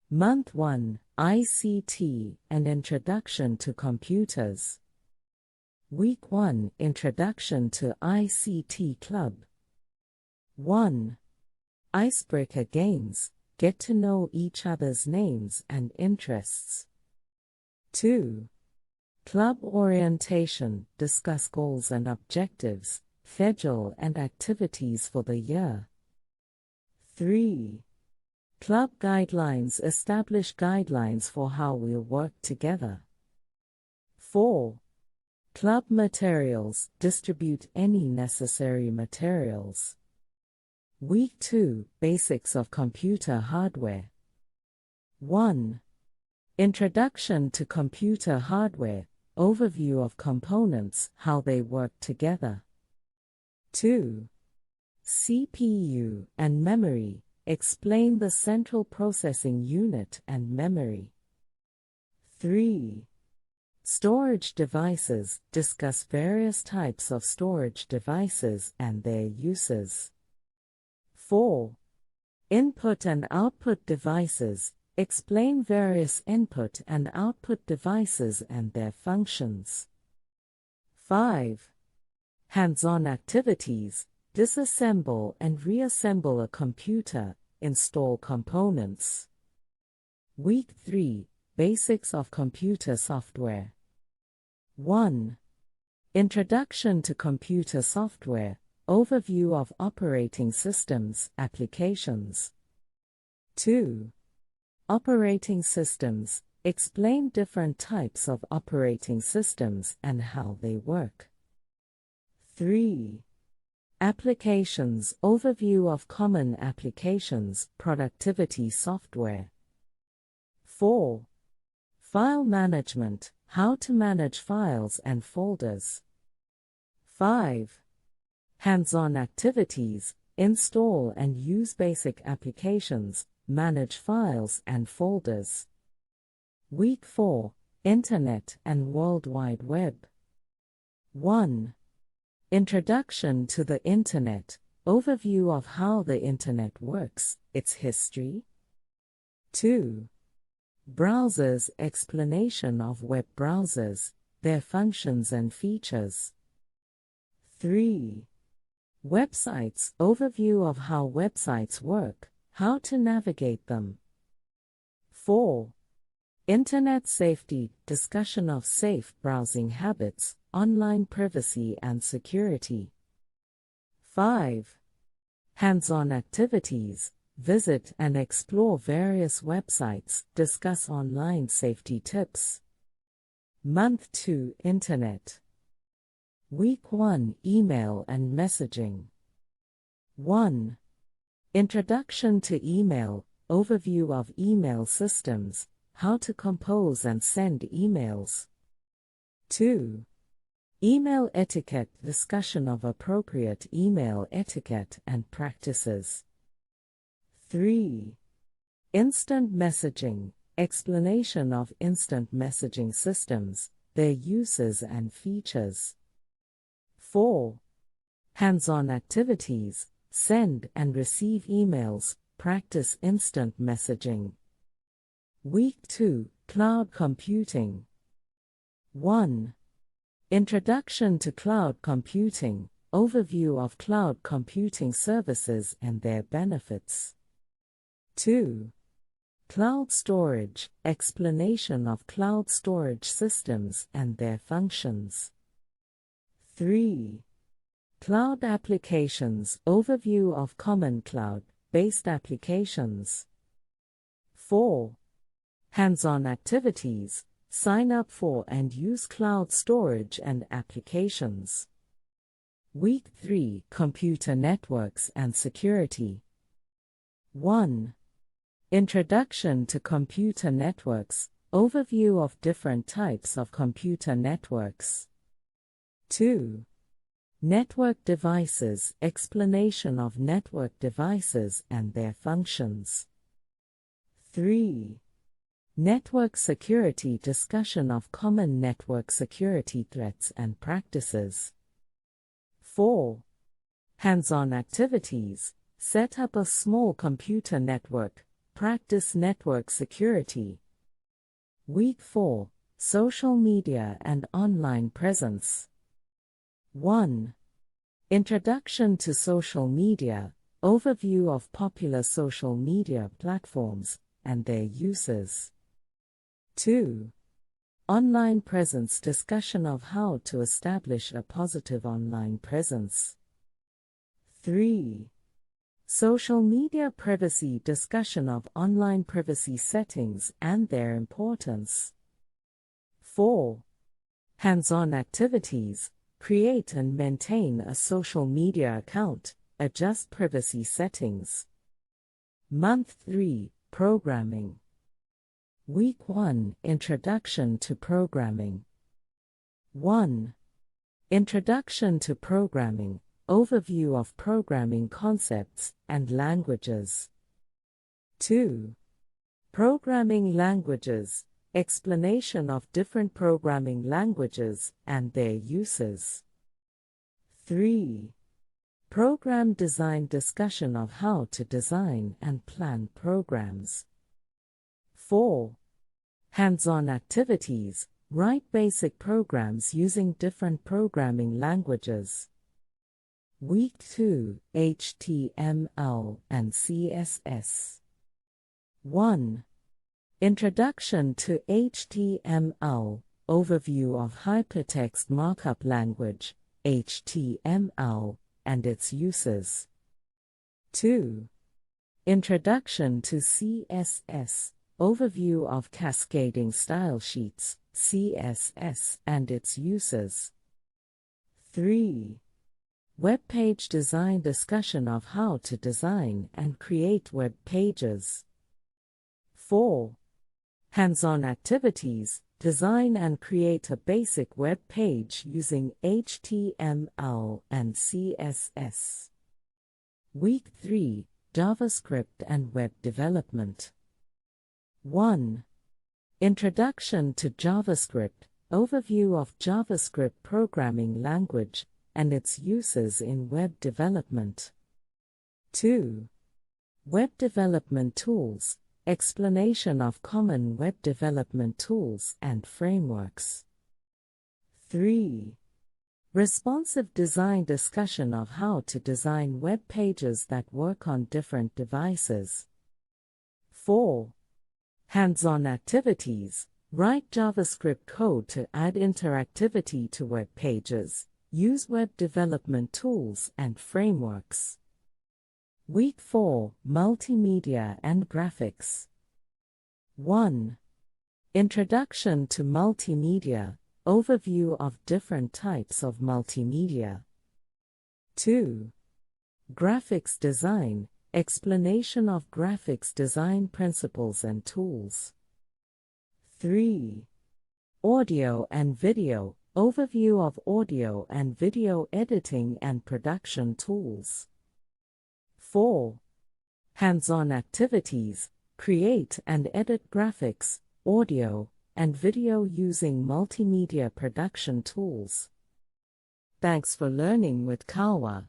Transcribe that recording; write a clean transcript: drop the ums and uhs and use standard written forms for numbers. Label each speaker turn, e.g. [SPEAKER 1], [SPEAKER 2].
[SPEAKER 1] Month 1, ICT, an Introduction to Computers. Week 1, Introduction to ICT Club. 1. Icebreaker games, get to know each other's names and interests. 2. Club orientation, discuss goals and objectives, schedule and activities for the year. 3. Club guidelines, establish guidelines for how we'll work together. 4. Club materials, distribute any necessary materials. Week 2, Basics of Computer Hardware. 1. Introduction to Computer Hardware, overview of components, how they work together. 2. CPU and memory, explain the central processing unit and memory. 3. Storage devices, discuss various types of storage devices and their uses. 4. Input and output devices, explain various input and output devices and their functions. 5. Hands-on activities, disassemble and reassemble a computer, install components. Week 3, Basics of Computer Software. 1. Introduction to Computer Software, overview of operating systems, applications. 2. Operating systems, explain different types of operating systems and how they work. 3. Applications, overview of common applications, productivity software. 4. File management, how to manage files and folders. 5. Hands-on activities, install and use basic applications, manage files and folders. Week 4, Internet and World Wide Web. 1. Introduction to the Internet, overview of how the Internet works, its history. 2. Browsers, explanation of web browsers, their functions and features. 3. Websites, overview of how websites work, how to navigate them. 4. Internet safety, discussion of safe browsing habits, online privacy and security. 5. Hands-on activities, visit and explore various websites, discuss online safety tips. Month 2, Internet. Week 1, Email and Messaging. 1. Introduction to email, overview of email systems, how to compose and send emails. 2. Email etiquette, discussion of appropriate email etiquette and practices. 3. Instant messaging, explanation of instant messaging systems, their uses and features. 4. Hands-on activities, send and receive emails, practice instant messaging. Week 2, Cloud Computing. 1. Introduction to Cloud Computing, overview of cloud computing services and their benefits. 2. Cloud storage, explanation of cloud storage systems and their functions. 3. Cloud applications, overview of common cloud-based applications. 4. Hands-on activities, sign up for and use cloud storage and applications. Week 3, Computer Networks and Security. 1. Introduction to Computer Networks, overview of different types of computer networks. 2. Network devices, explanation of network devices and their functions. 3. Network security, discussion of common network security threats and practices. 4. Hands-on activities, set up a small computer network, Practice network security. Week 4, Social media and online presence. 1. Introduction to social media, overview of popular social media platforms and their uses. 2. Online presence, discussion of how to establish a positive online presence. 3. Social media privacy, discussion of online privacy settings and their importance. 4. Hands-on activities, create and maintain a social media account, adjust privacy settings. Month 3, Programming. Week 1, Introduction to Programming. 1. Introduction to Programming, overview of programming concepts and languages. 2. Programming languages, explanation of different programming languages and their uses. 3. Program design, discussion of how to design and plan programs. 4. Hands-on activities, write basic programs using different programming languages. Week 2, HTML and CSS. 1. Introduction to HTML, overview of hypertext markup language, HTML, and its uses. 2. Introduction to CSS, overview of cascading style sheets, CSS, and its uses. 3. Web page design, discussion of how to design and create web pages. 4. Hands-on activities, design and create a basic web page using HTML and CSS. Week 3, JavaScript and Web Development. 1. Introduction to JavaScript, overview of JavaScript programming language and its uses in web development. 2. Web development tools, explanation of common web development tools and frameworks. 3. Responsive design, discussion of how to design web pages that work on different devices. 4. Hands-on activities, write JavaScript code to add interactivity to web pages, use web development tools and frameworks. Week 4, Multimedia and Graphics. 1. Introduction to Multimedia, overview of different types of multimedia. 2. Graphics design, explanation of graphics design principles and tools. 3. Audio and video, overview of audio and video editing and production tools. 4. Hands-on activities, create and edit graphics, audio, and video using multimedia production tools. Thanks for learning with KAWA.